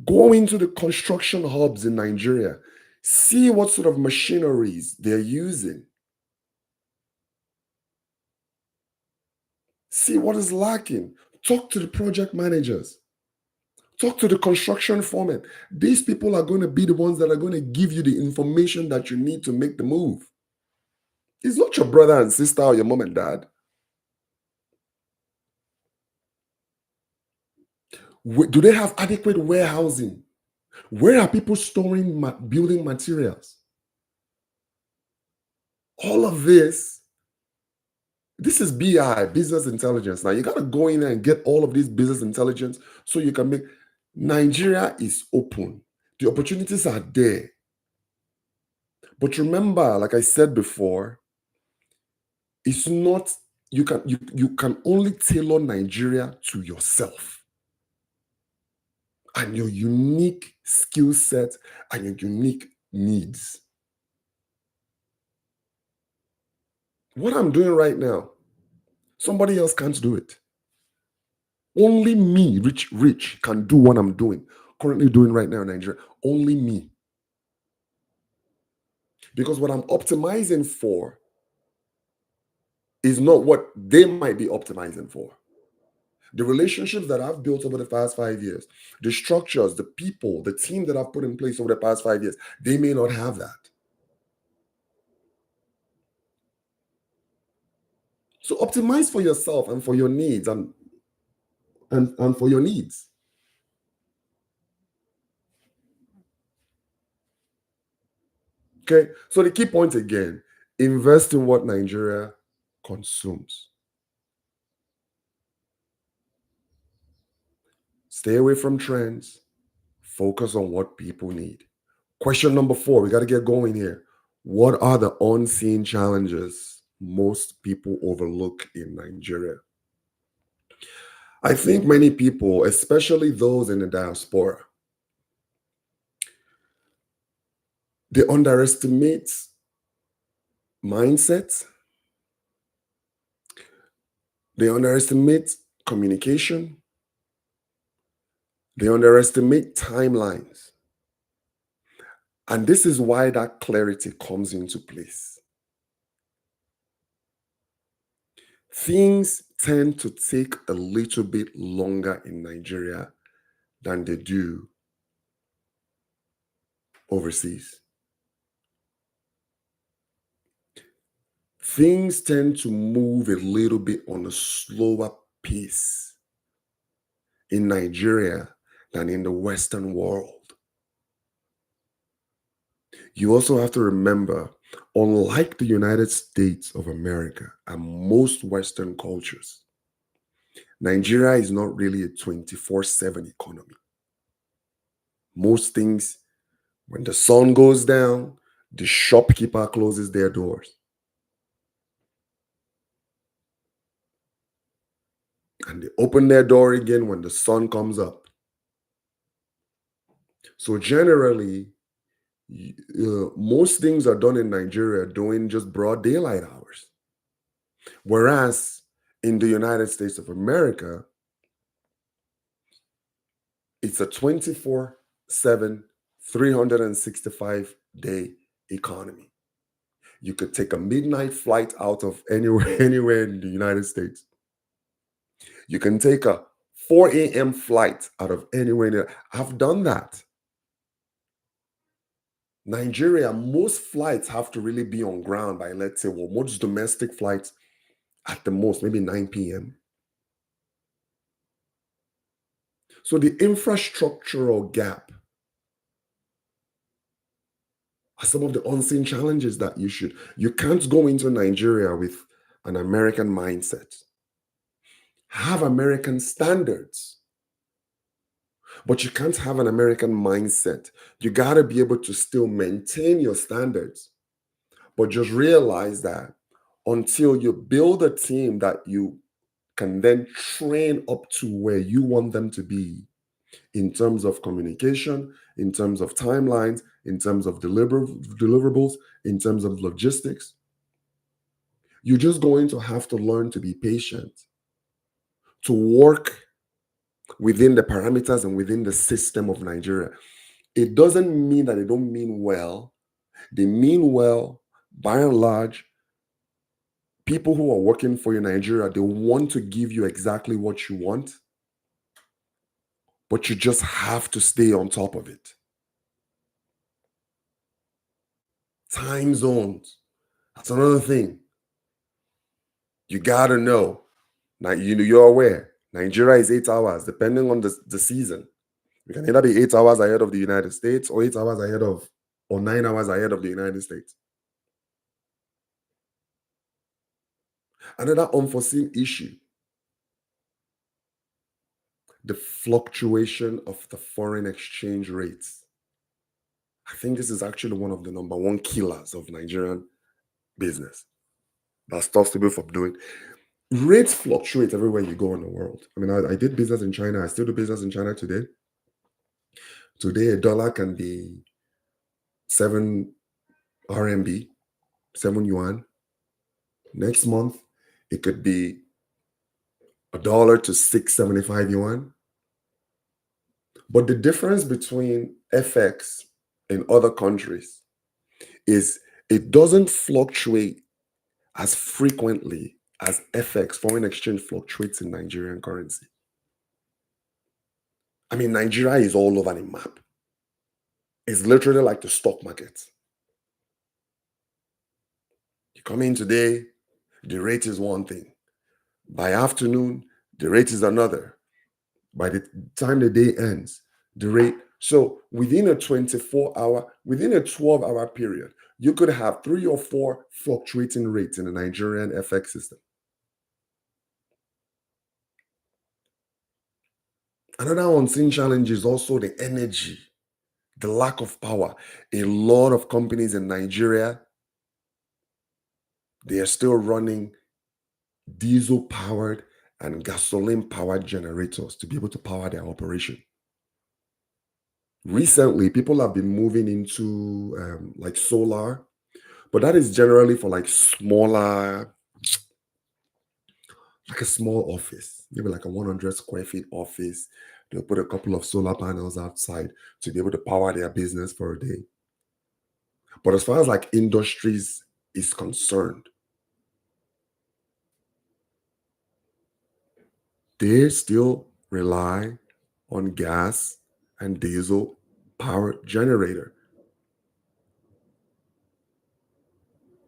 go into the construction hubs in Nigeria, see what sort of machineries they're using, see what is lacking, talk to the project managers, talk to the construction foremen. These people are going to be the ones that are going to give you the information that you need to make the move. It's not your brother and sister or your mom and dad. Do they have adequate warehousing? Where are people storing building materials? All of this is BI, business intelligence. Now you got to go in and get all of this business intelligence so you can make. Nigeria is open. The opportunities are there. But remember, like I said before, it's not, you can only tailor Nigeria to yourself and your unique skill set and your unique needs. What I'm doing right now, somebody else can't do it. Only me, rich, can do what I'm currently doing right now in Nigeria. Only me. Because what I'm optimizing for is not what they might be optimizing for. The relationships that I've built over the past 5 years, the structures, the people, the team that I've put in place over the past 5 years, they may not have that. So optimize for yourself and for your needs and for your needs. Okay. So the key point again, invest in what Nigeria consumes. Stay away from trends. Focus on what people need. Question number 4, we got to get going here. What are the unseen challenges most people overlook in Nigeria? I think many people, especially those in the diaspora, they underestimate mindset, they underestimate communication, they underestimate timelines. And this is why that clarity comes into place. Things tend to take a little bit longer in Nigeria than they do overseas. Things tend to move a little bit on a slower pace in Nigeria than in the Western world. You also have to remember, unlike the United States of America and most Western cultures, Nigeria is not really a 24/7 economy. Most things, when the sun goes down, the shopkeeper closes their doors. And they open their door again when the sun comes up. So generally, most things are done in Nigeria during just broad daylight hours. Whereas in the United States of America, it's a 24/7, 365-day economy. You could take a midnight flight out of anywhere, anywhere in the United States. You can take a 4 a.m. flight out of anywhere near. I've done that. Nigeria, most flights have to really be on ground by, let's say, well, most domestic flights at the most, maybe 9 p.m. So the infrastructural gap are some of the unseen challenges that you can't go into Nigeria with an American mindset. Have American standards, but you can't have an American mindset. You got to be able to still maintain your standards, but just realize that until you build a team that you can then train up to where you want them to be in terms of communication, in terms of timelines, in terms of deliverables, in terms of logistics, you're just going to have to learn to be patient, to work within the parameters and within the system of Nigeria. It doesn't mean that they don't mean well. They mean well. By and large, people who are working for you in Nigeria, they want to give you exactly what you want, but you just have to stay on top of it. Time zones. That's another thing. You gotta know. Now you're aware. Nigeria is 8 hours, depending on the season. We can either be 8 hours ahead of the United States or 8 hours ahead of, or 9 hours ahead of the United States. Another unforeseen issue, the fluctuation of the foreign exchange rates. I think this is actually one of the number one killers of Nigerian business that stops people from doing. Rates fluctuate everywhere you go in the world. I mean, I did business in China. I still do business in China today. Today, a dollar can be 7 RMB, 7 yuan. Next month, it could be $1 to 675 yuan. But the difference between FX in other countries is it doesn't fluctuate as frequently as FX, foreign exchange, fluctuates in Nigerian currency. I mean, Nigeria is all over the map. It's literally like the stock market. You come in today, the rate is one thing. By afternoon, the rate is another. By the time the day ends, the rate. So within a 24-hour, within a 12-hour period, you could have 3 or 4 fluctuating rates in the Nigerian FX system. Another unseen challenge is also the energy, the lack of power. A lot of companies in Nigeria, they are still running diesel powered and gasoline powered generators to be able to power their operation. Recently, people have been moving into like solar, but that is generally for like smaller, like a small office, maybe like a 100 square feet office. They'll put a couple of solar panels outside to be able to power their business for a day. But as far as like industries is concerned, they still rely on gas and diesel power generator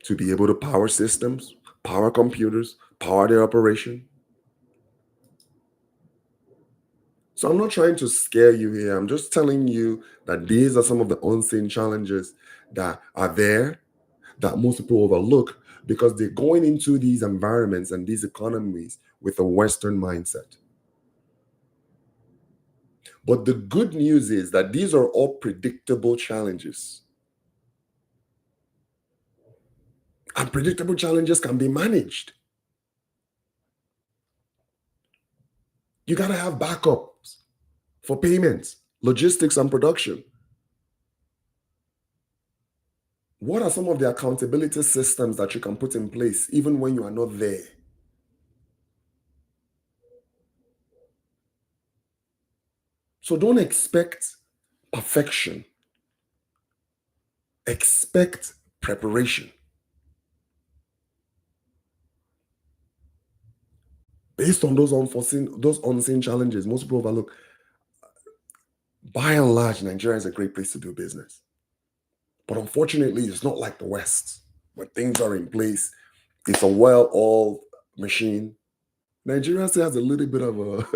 to be able to power systems, power computers, power their operation. So I'm not trying to scare you here. I'm just telling you that these are some of the unseen challenges that are there that most people overlook because they're going into these environments and these economies with a Western mindset. But the good news is that these are all predictable challenges. And predictable challenges can be managed. You got to have backups for payments, logistics, and production. What are some of the accountability systems that you can put in place even when you are not there? So don't expect perfection, expect preparation. Based on those unseen challenges, most people overlook. By and large, Nigeria is a great place to do business. But unfortunately, it's not like the West, where things are in place. It's a well-oiled machine. Nigeria still has a little bit of a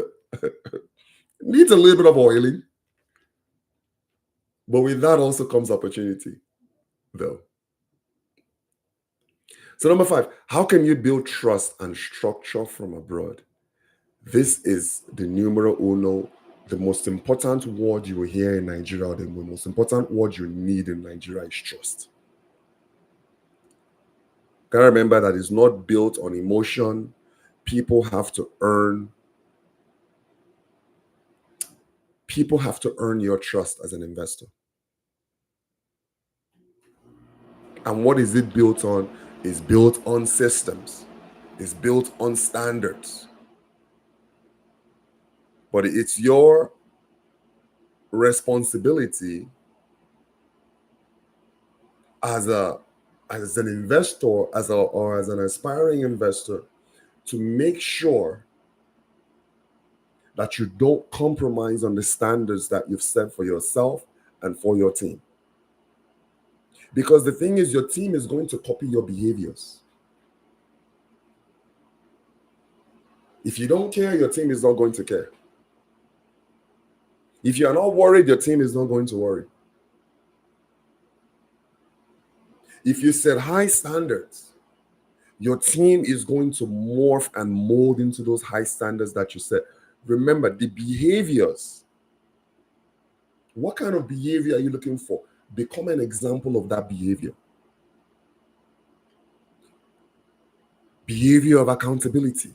needs a little bit of oiling, but with that also comes opportunity, though. So number 5, how can you build trust and structure from abroad? This is the numero uno, the most important word you will hear in Nigeria, or the most important word you need in Nigeria is trust. Gotta remember that it's not built on emotion. People have to earn. People have to earn your trust as an investor. And what is it built on? It's built on systems. It's built on standards. But it's your responsibility as an investor, or as an aspiring investor, to make sure that you don't compromise on the standards that you've set for yourself and for your team. Because the thing is, your team is going to copy your behaviors. If you don't care, your team is not going to care. If you're not worried, your team is not going to worry. If you set high standards, your team is going to morph and mold into those high standards that you set. Remember, the behaviors. What kind of behavior are you looking for? Become an example of that behavior. Behavior of accountability.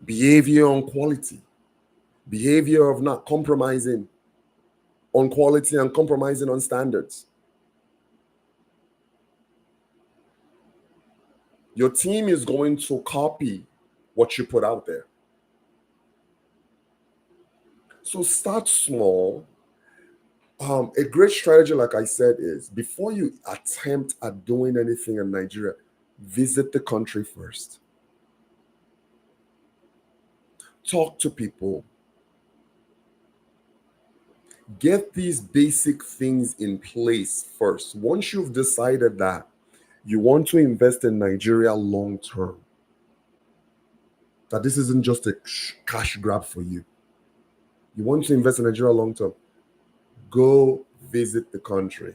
Behavior on quality. Behavior of not compromising on quality and compromising on standards. Your team is going to copy what you put out there. So start small. A great strategy, like I said, is before you attempt at doing anything in Nigeria, visit the country first. Talk to people. Get these basic things in place first. Once you've decided that you want to invest in Nigeria long term, that this isn't just a cash grab for you. You want to invest in Nigeria long term, go visit the country.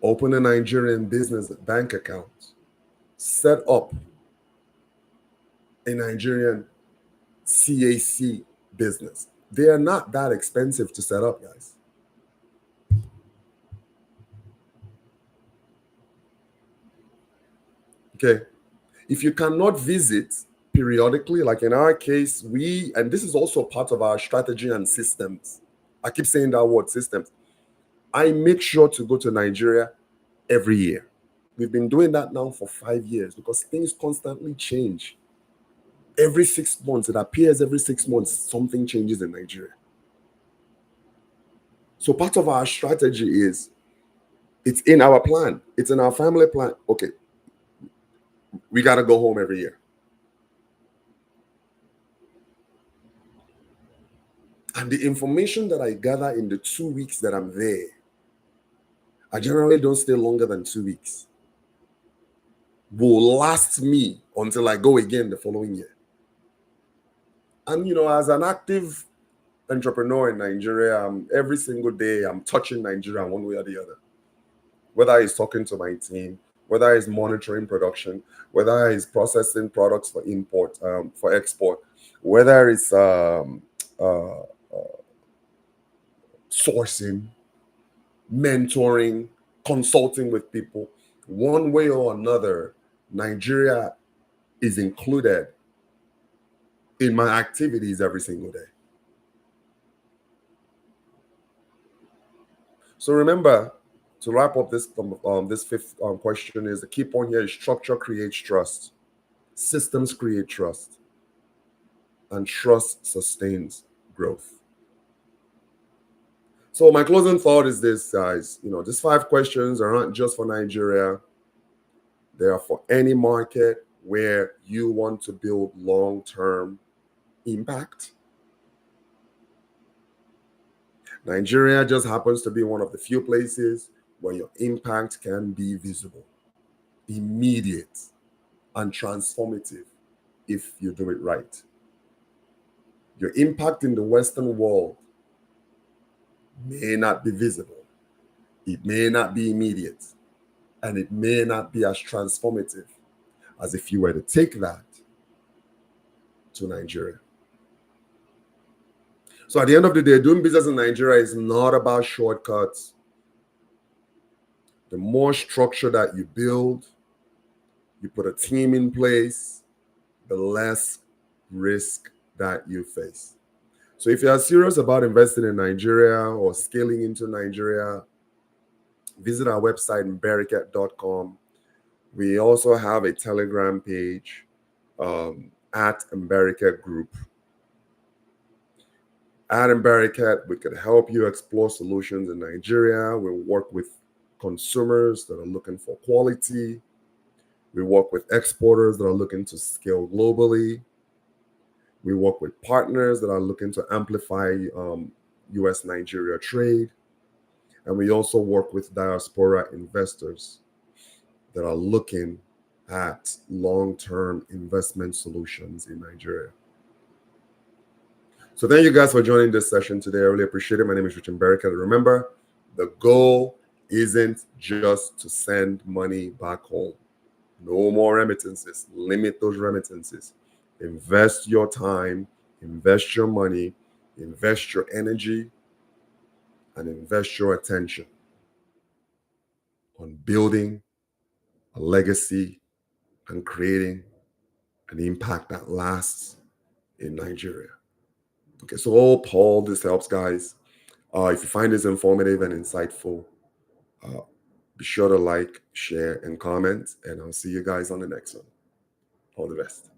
Open a Nigerian business bank account. Set up a Nigerian CAC business. They are not that expensive to set up, guys. Okay. If you cannot visit periodically, like in our case, and this is also part of our strategy and systems. I keep saying that word, systems. I make sure to go to Nigeria every year. We've been doing that now for 5 years because things constantly change. Every 6 months, it appears every 6 months, something changes in Nigeria. So part of our strategy is, it's in our plan. It's in our family plan. Okay, we got to go home every year. And the information that I gather in the 2 weeks that I'm there, I generally don't stay longer than 2 weeks, will last me until I go again the following year. And, as an active entrepreneur in Nigeria, every single day I'm touching Nigeria one way or the other. Whether it's talking to my team, whether it's monitoring production, whether it's processing products for import, for export, whether it's sourcing, mentoring, consulting with people, one way or another, Nigeria is included in my activities every single day. So remember, to wrap up this fifth question, is the key point here is structure creates trust, systems create trust, and trust sustains growth. So my closing thought is this, guys. These 5 questions are not just for Nigeria. They are for any market where you want to build long-term impact. Nigeria just happens to be one of the few places where your impact can be visible, immediate, and transformative if you do it right. Your impact in the Western world may not be visible, it may not be immediate, and it may not be as transformative as if you were to take that to Nigeria. So at the end of the day, doing business in Nigeria is not about shortcuts. The more structure that you build, you put a team in place, the less risk that you face. So if you are serious about investing in Nigeria or scaling into Nigeria, visit our website, mberiket.com. We also have a Telegram page at Mberiket Group. At Mberiket, we can help you explore solutions in Nigeria. We work with consumers that are looking for quality. We work with exporters that are looking to scale globally. We work with partners that are looking to amplify US-Nigeria trade. And we also work with diaspora investors that are looking at long-term investment solutions in Nigeria. So thank you guys for joining this session today. I really appreciate it. My name is Richard Mberiket. Remember, the goal isn't just to send money back home. No more remittances. Limit those remittances. Invest your time, invest your money, invest your energy, and invest your attention on building a legacy and creating an impact that lasts in Nigeria. Okay, so all this helps, guys. If you find this informative and insightful, be sure to like, share, and comment, and I'll see you guys on the next one. All the best.